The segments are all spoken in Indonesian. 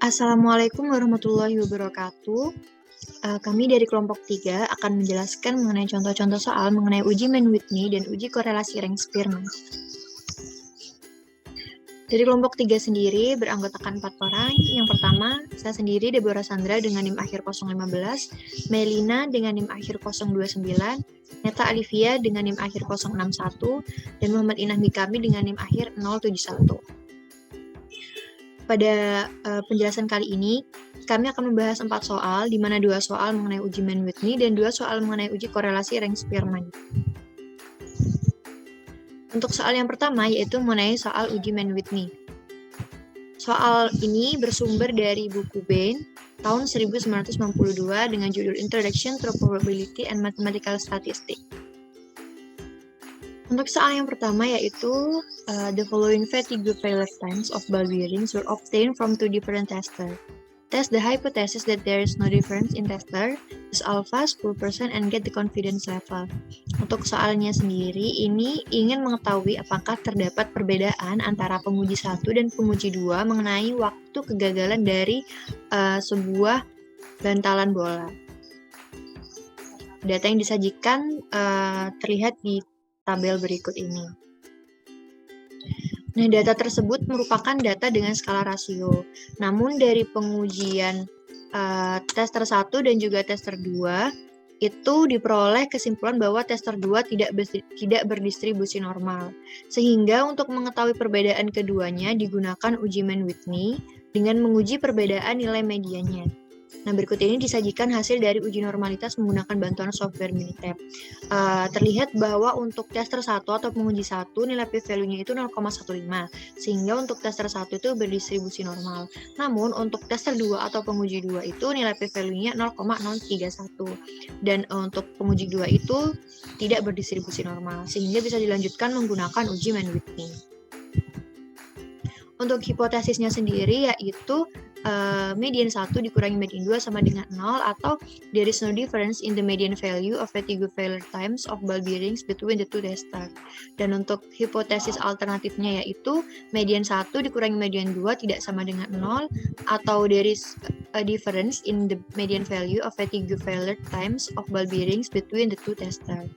Assalamualaikum warahmatullahi wabarakatuh. Kami dari kelompok 3 akan menjelaskan mengenai contoh-contoh soal mengenai uji Mann-Whitney dan uji korelasi Rank-Spearman. Dari kelompok 3 sendiri beranggotakan 4 orang. Yang pertama, saya sendiri Deborah Sandra dengan NIM akhir 015, Melina dengan NIM akhir 029, Neta Alivia dengan NIM akhir 061, dan Muhammad Inahmi kami dengan NIM akhir 071. Pada penjelasan kali ini, kami akan membahas 4 soal, di mana 2 soal mengenai uji Mann-Whitney dan 2 soal mengenai uji korelasi Rank-Spearman. Untuk soal yang pertama, yaitu mengenai soal uji Mann-Whitney. Soal ini bersumber dari buku Bain tahun 1992 dengan judul Introduction to Probability and Mathematical Statistics. Untuk soal yang pertama yaitu the following fatigue failure times of ball bearings were obtained from 2 different testers. Test the hypothesis that there is no difference in tester, use alpha 10% and get the confidence level. Untuk soalnya sendiri, ini ingin mengetahui apakah terdapat perbedaan antara penguji 1 dan penguji 2 mengenai waktu kegagalan dari sebuah bantalan bola. Data yang disajikan terlihat di tabel berikut ini. Nah, data tersebut merupakan data dengan skala rasio. Namun dari pengujian tester 1 dan juga tester 2 itu diperoleh kesimpulan bahwa tester 2 tidak berdistribusi normal. Sehingga untuk mengetahui perbedaan keduanya digunakan uji Mann-Whitney dengan menguji perbedaan nilai mediannya. Nah, berikut ini disajikan hasil dari uji normalitas menggunakan bantuan software Minitab. Terlihat bahwa untuk tester 1 atau penguji 1 nilai p-value-nya itu 0,15, sehingga untuk tester 1 itu berdistribusi normal. Namun untuk tester 2 atau penguji 2 itu nilai p-value-nya 0,031, dan untuk penguji 2 itu tidak berdistribusi normal, sehingga bisa dilanjutkan menggunakan uji Mann-Whitney. Untuk hipotesisnya sendiri yaitu median 1 dikurangi median 2 sama dengan 0, atau there is no difference in the median value of fatigue failure times of ball bearings between the two testers. Dan untuk hipotesis alternatifnya yaitu median 1 dikurangi median 2 tidak sama dengan 0, atau there is a difference in the median value of fatigue failure times of ball bearings between the two testers.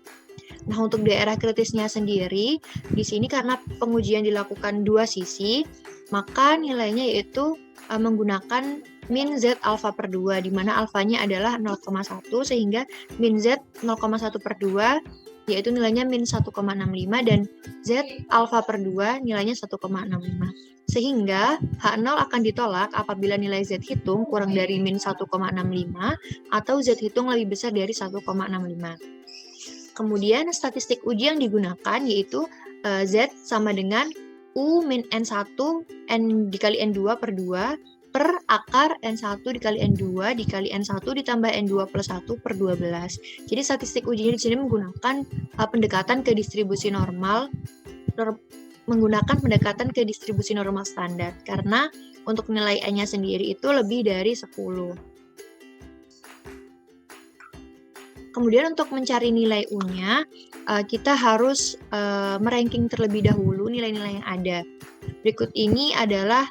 Nah, untuk daerah kritisnya sendiri, di sini karena pengujian dilakukan dua sisi, maka nilainya yaitu menggunakan min Z alfa per 2, di mana alfanya adalah 0,1, sehingga min Z 0,1 per 2, yaitu nilainya min 1,65, dan Z alfa per 2 nilainya 1,65. Sehingga H0 akan ditolak apabila nilai Z hitung kurang dari min 1,65, atau Z hitung lebih besar dari 1,65. Kemudian statistik uji yang digunakan yaitu Z sama dengan U min N1 N dikali N2 per 2 per akar N1 dikali N2 dikali N1 ditambah N2 plus 1 per 12. Jadi statistik ujinya di sini menggunakan pendekatan ke distribusi normal, standar, karena untuk nilai N-nya sendiri itu lebih dari 10. Kemudian untuk mencari nilai U-nya, kita harus meranking terlebih dahulu nilai-nilai yang ada. Berikut ini adalah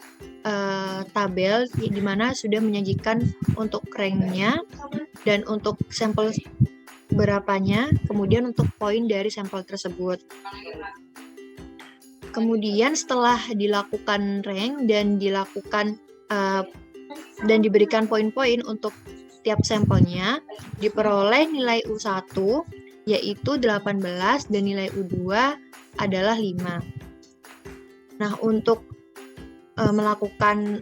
tabel di mana sudah menyajikan untuk rank-nya dan untuk sampel berapanya, kemudian untuk poin dari sampel tersebut. Kemudian setelah dilakukan rank dan diberikan poin-poin untuk tiap sampelnya, diperoleh nilai U1 yaitu 18 dan nilai U2 adalah 5. Nah, untuk melakukan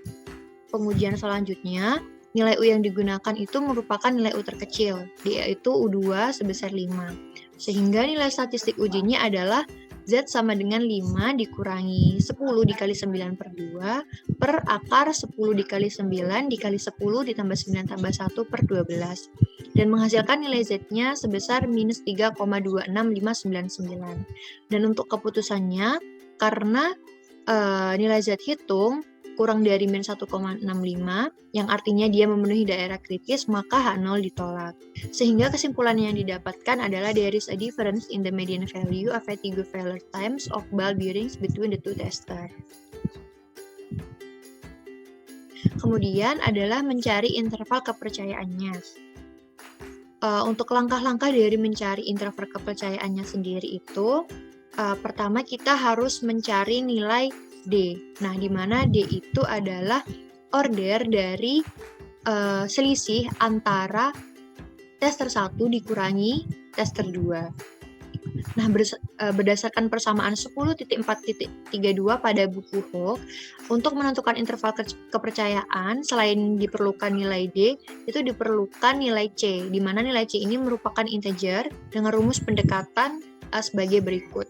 pengujian selanjutnya, nilai U yang digunakan itu merupakan nilai U terkecil, yaitu U2 sebesar 5. Sehingga nilai statistik ujinya adalah Z sama dengan 5 dikurangi 10 dikali 9 per 2 per akar 10 dikali 9 dikali 10 ditambah 9 tambah 1 per 12. Dan menghasilkan nilai Z-nya sebesar minus 3,26599. Dan untuk keputusannya, karena nilai Z hitung kurang dari min 1,65, yang artinya dia memenuhi daerah kritis, maka H0 ditolak. Sehingga kesimpulan yang didapatkan adalah there is a difference in the median value of fatigue failure times of ball bearings between the two testers. Kemudian adalah mencari interval kepercayaannya. Untuk langkah-langkah dari mencari interval kepercayaannya sendiri itu, pertama kita harus mencari nilai D. Nah, di mana D itu adalah order dari selisih antara tester 1 dikurangi tester 2. Nah, berdasarkan persamaan 10.4.32 pada buku Hoek, untuk menentukan interval kepercayaan, selain diperlukan nilai D, itu diperlukan nilai C, di mana nilai C ini merupakan integer dengan rumus pendekatan sebagai berikut.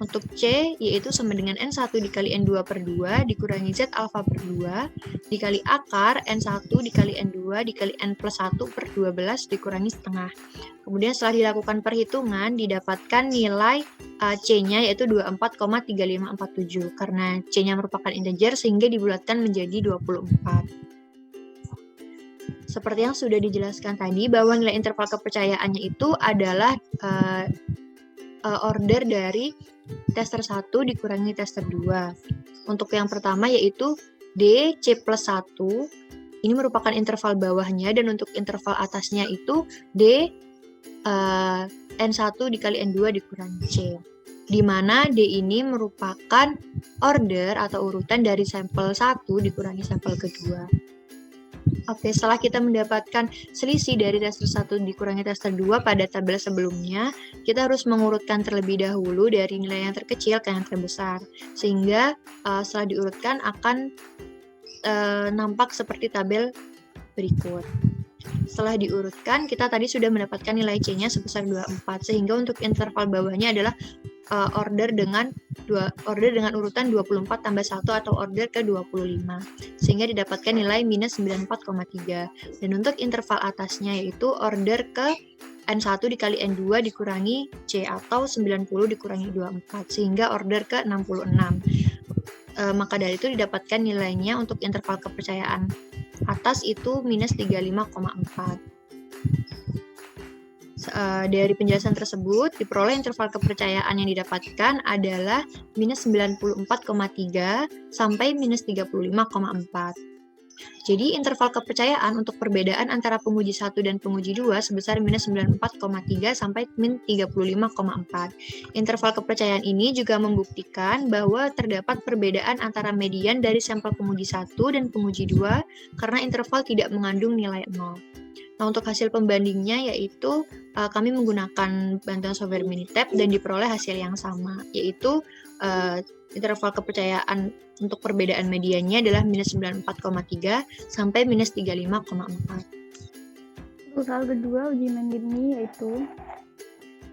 Untuk C, yaitu sama dengan N1 dikali N2 per 2 dikurangi Z alfa per 2 dikali akar N1 dikali N2 dikali N plus 1 per 12 dikurangi setengah. Kemudian setelah dilakukan perhitungan, didapatkan nilai C-nya yaitu 24,3547. Karena C-nya merupakan integer, sehingga dibulatkan menjadi 24. Seperti yang sudah dijelaskan tadi, bahwa nilai interval kepercayaannya itu adalah order dari tester 1 dikurangi tester 2. Untuk yang pertama yaitu D C plus 1, ini merupakan interval bawahnya, dan untuk interval atasnya itu D N1 dikali N2 dikurangi C. Di mana D ini merupakan order atau urutan dari sampel 1 dikurangi sampel kedua. Oke, setelah kita mendapatkan selisih dari tester 1 dikurangi tester 2 pada tabel sebelumnya, kita harus mengurutkan terlebih dahulu dari nilai yang terkecil ke yang terbesar. Sehingga setelah diurutkan akan nampak seperti tabel berikut. Setelah diurutkan, kita tadi sudah mendapatkan nilai C-nya sebesar 24, sehingga untuk interval bawahnya adalah order dengan urutan 24 tambah 1 atau order ke 25, sehingga didapatkan nilai minus 94,3. Dan untuk interval atasnya yaitu order ke N1 dikali N2 dikurangi C atau 90 dikurangi 24, sehingga order ke 66. Maka dari itu didapatkan nilainya untuk interval kepercayaan atas itu minus 35,4. Dari penjelasan tersebut, diperoleh interval kepercayaan yang didapatkan adalah minus 94,3 sampai minus 35,4. Jadi, interval kepercayaan untuk perbedaan antara penguji 1 dan penguji 2 sebesar minus 94,3 sampai min 35,4. Interval kepercayaan ini juga membuktikan bahwa terdapat perbedaan antara median dari sampel penguji 1 dan penguji 2 karena interval tidak mengandung nilai 0. Nah, untuk hasil pembandingnya yaitu kami menggunakan bantuan software Minitab dan diperoleh hasil yang sama, yaitu interval kepercayaan untuk perbedaan mediannya adalah minus 94,3 sampai minus 35,4. Untuk hal kedua uji mandiri yaitu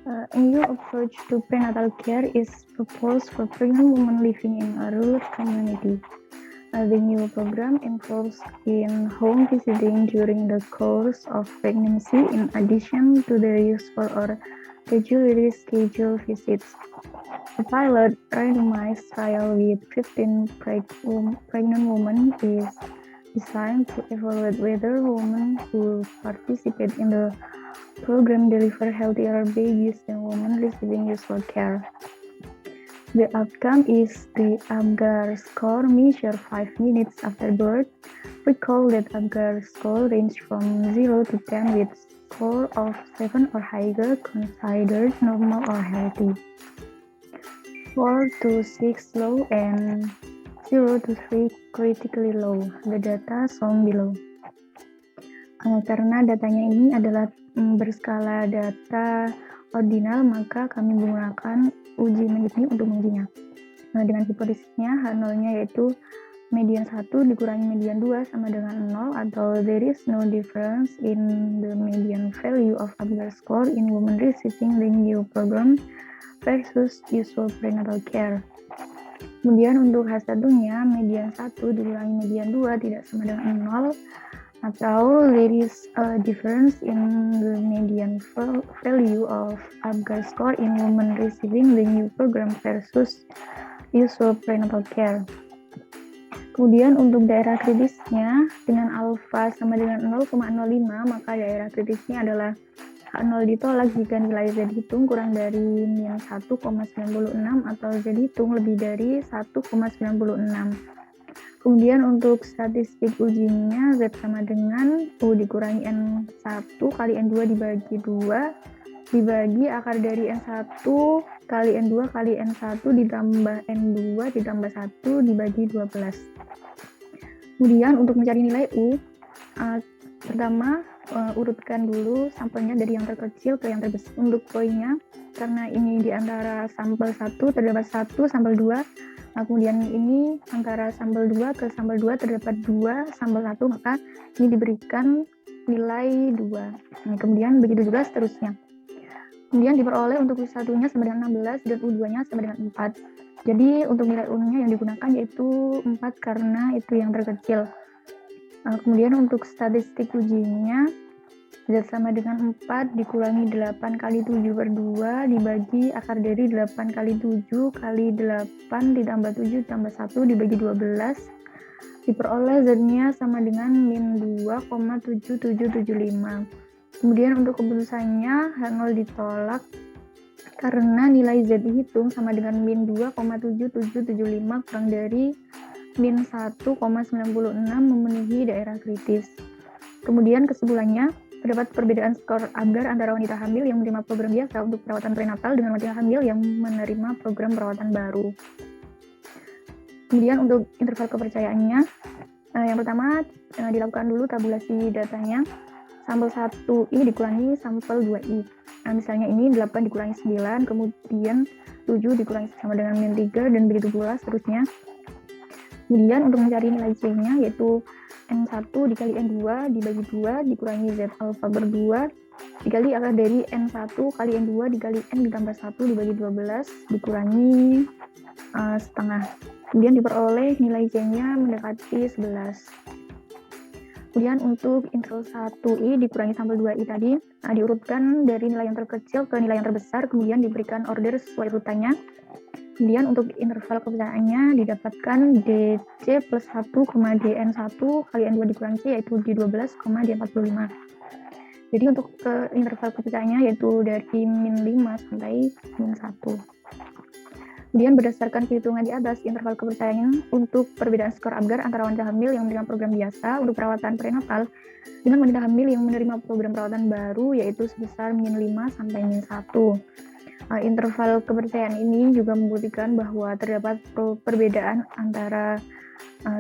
a new approach to prenatal care is proposed for pregnant women living in a rural community. The new program involves in-home visiting during the course of pregnancy in addition to the usual or regularly scheduled visits. The pilot randomized trial with 15 pregnant women is designed to evaluate whether women who participate in the program deliver healthier babies than women receiving usual care. The outcome is the Apgar score measured 5 minutes after birth. Recall that Apgar score ranged from 0 to 10 with score of 7 or higher considered normal or healthy, 4 to 6 low, and 0 to 3 critically low. The data shown below. Karena datanya ini adalah berskala data ordinal, maka kami menggunakan uji mandiri untuk mengujinya. Dengan hipotesisnya H0-nya yaitu median 1 dikurangi median 2 sama dengan 0, atau there is no difference in the median value of Apgar score in women receiving the new program versus usual prenatal care. Kemudian untuk H1-nya median 1 dikurangi median 2 tidak sama dengan 0, atau there is a difference in the median value of Apgar score in women receiving the new program versus usual prenatal care. Kemudian untuk daerah kritisnya dengan alfa sama dengan 0,05, maka daerah kritisnya adalah H0 ditolak jika nilai Z hitung kurang dari min 1,96 atau Z hitung lebih dari 1,96. Kemudian untuk statistik ujinya Z sama dengan U dikurangi N1 kali N2 dibagi 2 dibagi akar dari N1 kali N2 kali N1 ditambah N2 ditambah 1 dibagi 12. Kemudian untuk mencari nilai U, pertama urutkan dulu sampelnya dari yang terkecil ke yang terbesar. Untuk poinnya, karena ini di antara sampel 1 terdapat 1 sampel 2, kemudian ini antara sampel 2 ke sampel 2 terdapat 2 sampel 1, maka ini diberikan nilai 2. Kemudian begitu juga seterusnya. Kemudian diperoleh untuk U1-nya sama dengan 16 dan U2-nya sama dengan 4. Jadi untuk nilai U-nya yang digunakan yaitu 4 karena itu yang terkecil. Kemudian untuk statistik ujinya Z sama dengan 4 dikurangi 8 kali 7 per 2 dibagi akar dari 8 kali 7 kali 8 ditambah 7 ditambah 1 dibagi 12 diperoleh Z-nya sama dengan min 2,7775. Kemudian untuk keputusannya H0 ditolak karena nilai Z dihitung sama dengan min 2,7775 kurang dari min 1,96 memenuhi daerah kritis. Kemudian kesimpulannya, terdapat perbedaan skor ABGAR antara wanita hamil yang menerima program biasa untuk perawatan prenatal dengan wanita hamil yang menerima program perawatan baru. Kemudian untuk interval kepercayaannya, yang pertama dilakukan dulu tabulasi datanya. Sampel 1I dikurangi sampel 2I. Misalnya ini 8 dikurangi 9, kemudian 7 dikurangi sama dengan min 3, dan begitu pula seterusnya. Kemudian untuk mencari nilai C-nya yaitu N1 dikali N2 dibagi 2 dikurangi Z alfa per 2 dikali akar dari N1 kali N2 dikali N ditambah 1 dibagi 12 dikurangi setengah. Kemudian diperoleh nilai C-nya mendekati 11. Kemudian untuk interval 1I dikurangi sampel 2I tadi diurutkan dari nilai yang terkecil ke nilai yang terbesar, kemudian diberikan order sesuai urutannya. Kemudian untuk interval kepercayaannya didapatkan DC plus 1, DN1 kali N2 dikurangi C yaitu D12, D45. Jadi untuk interval kepercayaannya yaitu dari min 5 sampai min 1. Kemudian berdasarkan perhitungan di atas, interval kepercayaannya untuk perbedaan skor ABGAR antara wanita hamil yang menerima program biasa untuk perawatan prenatal dengan wanita hamil yang menerima program perawatan baru yaitu sebesar min 5 sampai min 1. Interval kepercayaan ini juga membuktikan bahwa terdapat perbedaan antara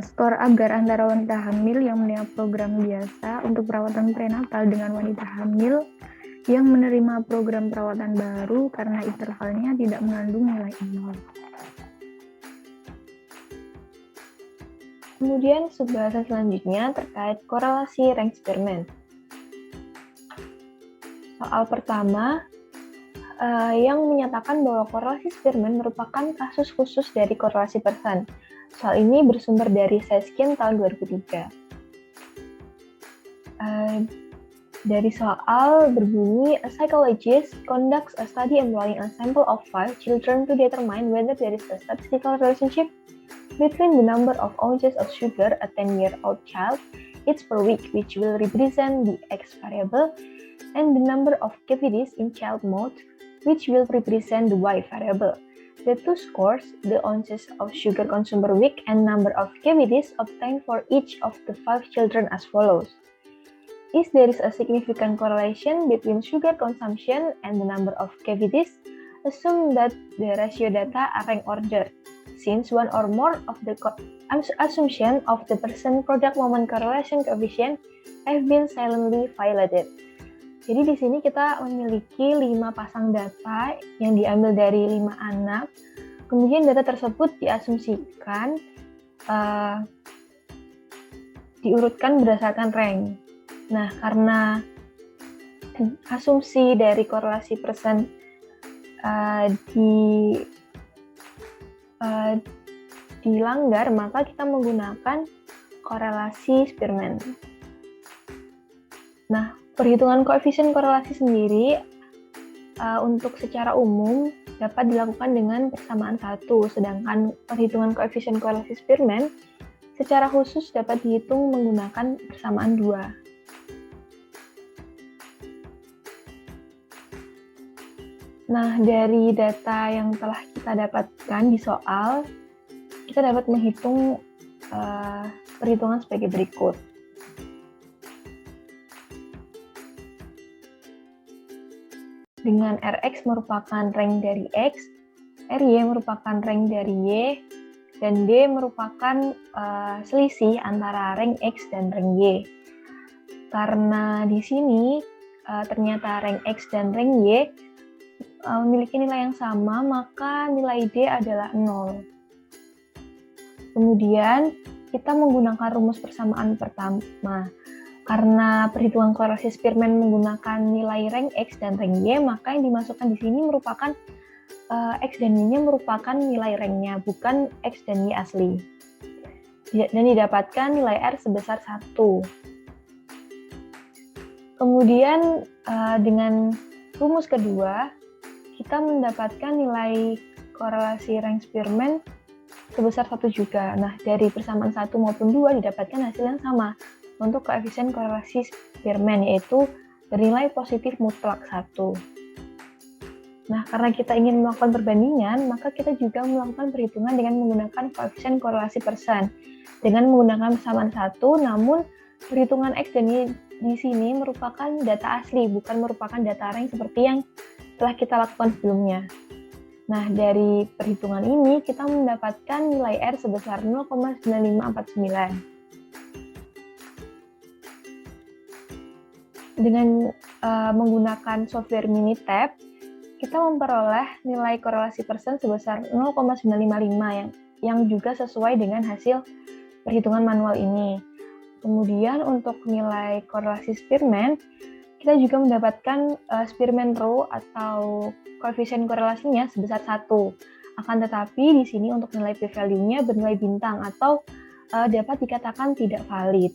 skor ABGAR antara wanita hamil yang menerima program biasa untuk perawatan prenatal dengan wanita hamil yang menerima program perawatan baru karena intervalnya tidak mengandung nilai 0. Kemudian subbahasan selanjutnya terkait korelasi rank Spearman. Soal pertama, yang menyatakan bahwa korelasi Spearman merupakan kasus khusus dari korelasi Pearson. Soal ini bersumber dari Seskin tahun 2003. Dari soal berbunyi, a psychologist conducts a study involving a sample of 5 children to determine whether there is a statistical relationship between the number of ounces of sugar a 10-year-old child eats per week, which will represent the X variable, and the number of cavities in child mouth, which will represent the Y variable. The two scores, the ounces of sugar consumed per week and number of cavities obtained for each of the 5 children as follows. If there is a significant correlation between sugar consumption and the number of cavities, assume that the ratio data are rank ordered, since one or more of the assumption of the percent product moment correlation coefficient have been silently violated. Jadi di sini kita memiliki 5 pasang data yang diambil dari 5 anak. Kemudian data tersebut diasumsikan diurutkan berdasarkan rank. Nah, karena asumsi dari korelasi persen dilanggar, maka kita menggunakan korelasi Spearman. Nah, perhitungan koefisien korelasi sendiri untuk secara umum dapat dilakukan dengan persamaan 1, sedangkan perhitungan koefisien korelasi Spearman secara khusus dapat dihitung menggunakan persamaan 2. Nah, dari data yang telah kita dapatkan di soal, kita dapat menghitung perhitungan sebagai berikut. Dengan Rx merupakan rank dari X, Ry merupakan rank dari Y, dan D merupakan selisih antara rank X dan rank Y. Karena di sini ternyata rank X dan rank Y memiliki nilai yang sama, maka nilai D adalah 0. Kemudian kita menggunakan rumus persamaan pertama. Karena perhitungan korelasi Spearman menggunakan nilai rank X dan rank Y, maka yang dimasukkan di sini merupakan X dan Y-nya merupakan nilai ranknya, bukan X dan Y asli. Dan didapatkan nilai R sebesar 1. Kemudian dengan rumus kedua, kita mendapatkan nilai korelasi rank Spearman sebesar 1 juga. Nah, dari persamaan 1 maupun 2 didapatkan hasil yang sama untuk koefisien korelasi Spearman, yaitu bernilai positif mutlak 1. Nah, karena kita ingin melakukan perbandingan, maka kita juga melakukan perhitungan dengan menggunakan koefisien korelasi persen. Dengan menggunakan persamaan 1, namun perhitungan X dan Y di sini merupakan data asli, bukan merupakan data rank seperti yang telah kita lakukan sebelumnya. Nah, dari perhitungan ini kita mendapatkan nilai R sebesar 0,9549. Dengan menggunakan software Minitab, kita memperoleh nilai korelasi persen sebesar 0,955 yang juga sesuai dengan hasil perhitungan manual ini. Kemudian untuk nilai korelasi Spearman, kita juga mendapatkan Spearman Rho atau koefisien korelasinya sebesar 1. Akan tetapi di sini untuk nilai p-value-nya bernilai bintang atau dapat dikatakan tidak valid.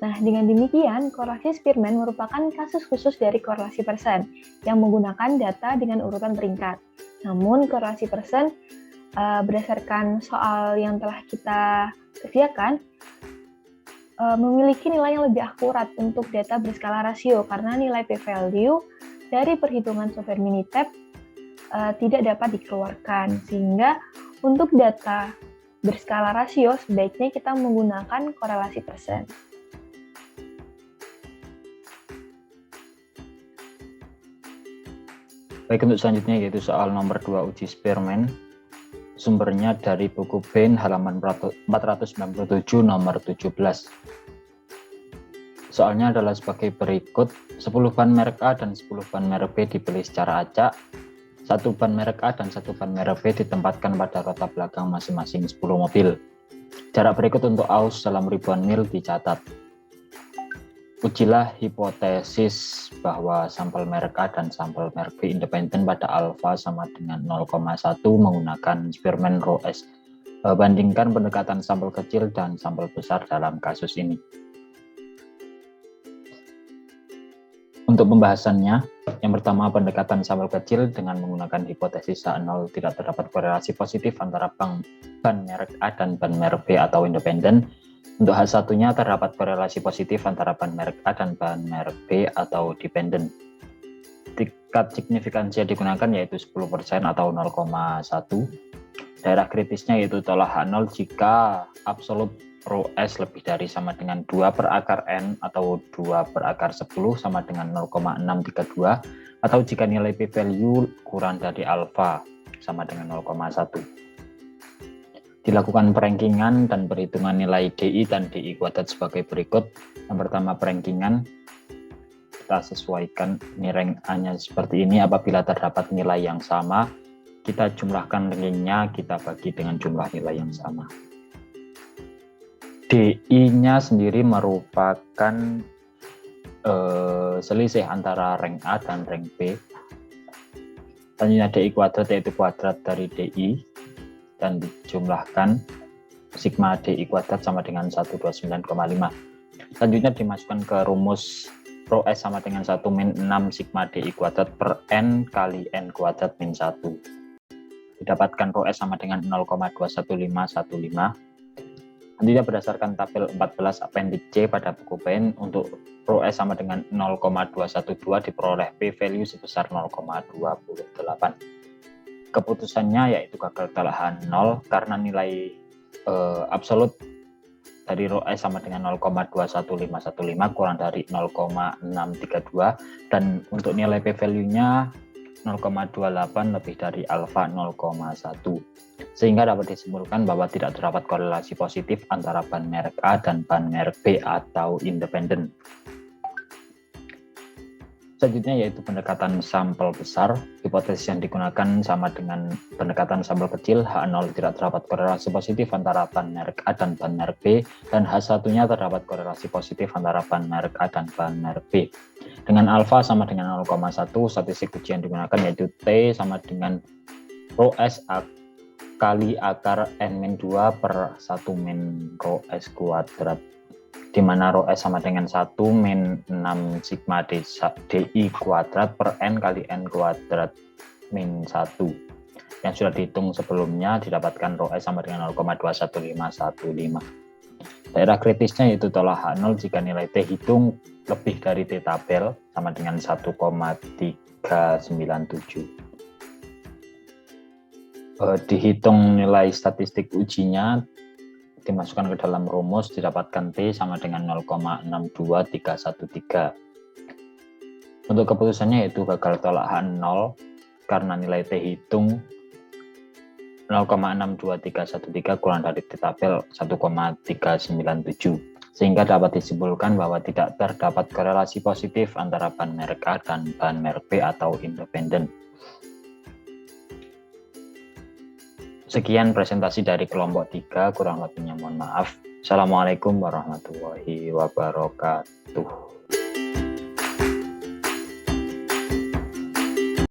Nah, dengan demikian, korelasi Spearman merupakan kasus khusus dari korelasi persen yang menggunakan data dengan urutan peringkat. Namun, korelasi persen berdasarkan soal yang telah kita kerjakan memiliki nilai yang lebih akurat untuk data berskala rasio karena nilai p-value dari perhitungan software Minitab tidak dapat dikeluarkan, sehingga untuk data berskala rasio sebaiknya kita menggunakan korelasi persen. Baik, untuk selanjutnya yaitu soal nomor 2 uji Spearman. Sumbernya dari buku BEN halaman 497 nomor 17. Soalnya adalah sebagai berikut: 10 ban merek A dan 10 ban merek B dipilih secara acak. 1 ban merek A dan 1 ban merek B ditempatkan pada rota belakang masing-masing 10 mobil. Jarak berikut untuk aus dalam ribuan mil dicatat. Ujilah hipotesis bahwa sampel merek A dan sampel merek B independen pada alfa sama dengan 0,1 menggunakan Spearman Rho S. Bandingkan pendekatan sampel kecil dan sampel besar dalam kasus ini. Untuk pembahasannya, yang pertama pendekatan sampel kecil dengan menggunakan hipotesis A0 tidak terdapat korelasi positif antara ban merek A dan ban merek B atau independen. Untuk H1-nya terdapat korelasi positif antara ban merek A dan ban merek B atau dependen. Tingkat signifikansi yang digunakan yaitu 10% atau 0,1. Daerah kritisnya yaitu tolak H0 jika absolut Rho S lebih dari sama dengan 2 per akar N atau 2 per akar 10 sama dengan 0,632, atau jika nilai p-value kurang dari alfa sama dengan 0,1. Dilakukan perankingan dan perhitungan nilai DI dan DI kuadrat sebagai berikut. Yang pertama perankingan, kita sesuaikan ini rank A-nya seperti ini. Apabila terdapat nilai yang sama, kita jumlahkan rankingnya, kita bagi dengan jumlah nilai yang sama. DI-nya sendiri merupakan selisih antara rank A dan rank B. Selanjutnya DI kuadrat yaitu kuadrat dari DI dan dijumlahkan, sigma DI kuadrat sama dengan 129,5. Selanjutnya dimasukkan ke rumus Rho S sama dengan 1 min 6 sigma DI kuadrat per N kali N kuadrat min 1. Didapatkan Rho S sama dengan 0,21515. Selanjutnya berdasarkan tabel 14 appendix C pada buku BEN, untuk Rho S sama dengan 0,212 diperoleh p-value sebesar 0,28. Keputusannya yaitu gagal telak H0 karena nilai absolut dari rho S sama dengan 0,21515 kurang dari 0,632, dan untuk nilai p-value-nya 0,28 lebih dari alfa 0,1, sehingga dapat disimpulkan bahwa tidak terdapat korelasi positif antara ban merek A dan ban merek B atau independen. Selanjutnya yaitu pendekatan sampel besar. Hipotesis yang digunakan sama dengan pendekatan sampel kecil. H0 tidak terdapat korelasi positif antara ban merek A dan ban merek B, dan H1-nya terdapat korelasi positif antara ban merek A dan ban merek B. Dengan alfa sama dengan 0,1, statistik uji yang digunakan yaitu T sama dengan rho S kali akar N-2 per 1 min rho S kuadrat, di mana rho S sama dengan 1 min 6 sigma DI kuadrat per N kali N kuadrat min 1. Yang sudah dihitung sebelumnya didapatkan rho S sama dengan 0,21515. Daerah kritisnya yaitu tolak H0 jika nilai T hitung lebih dari T tabel sama dengan 1,397. Dihitung nilai statistik ujinya, dimasukkan ke dalam rumus, didapatkan T sama dengan 0,62313. Untuk keputusannya yaitu gagal tolak H0 karena nilai T hitung 0,62313 kurang dari T tabel 1,397, sehingga dapat disimpulkan bahwa tidak terdapat korelasi positif antara ban merek A dan ban merek B atau independen. Sekian presentasi dari kelompok 3, kurang lebihnya mohon maaf. Assalamualaikum warahmatullahi wabarakatuh.